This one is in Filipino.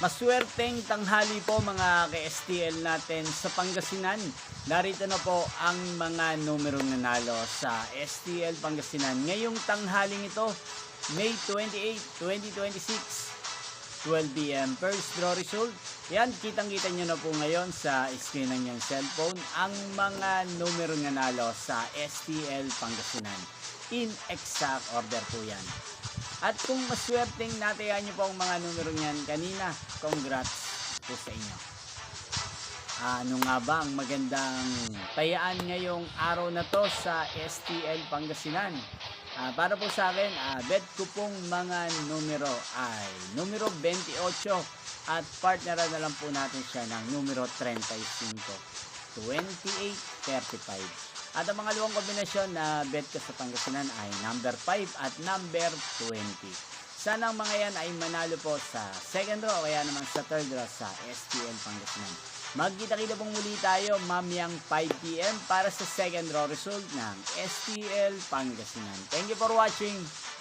Maswerteng tanghali po mga ka-STL natin sa Pangasinan. Narito na po ang mga numerong nanalo sa STL Pangasinan. Ngayong tanghaling ito, May 28, 2026, 12 p.m. First draw result. Yan, kitang-kita nyo na po ngayon sa screen ng yung cellphone ang mga numerong nanalo sa STL Pangasinan. In exact order po yan. At kung maswerteng natayaan nyo po ang mga numero niyan kanina, congrats po sa inyo. Ano nga ba ang magandang tayaan ngayong araw na to sa STL Pangasinan? Para po sa akin, bet ko pong mga numero ay numero 28 at partneran na lang po natin siya ng numero 35, 28, 35. At ang mga luwang kombinasyon na bet ko sa Pangasinan ay number 5 at number 20. Sana ang mga yan ay manalo po sa second draw o kaya naman sa third draw sa STL Pangasinan. Magkita-kita pong muli tayo mamayang 5 p.m. para sa second draw result ng STL Pangasinan. Thank you for watching.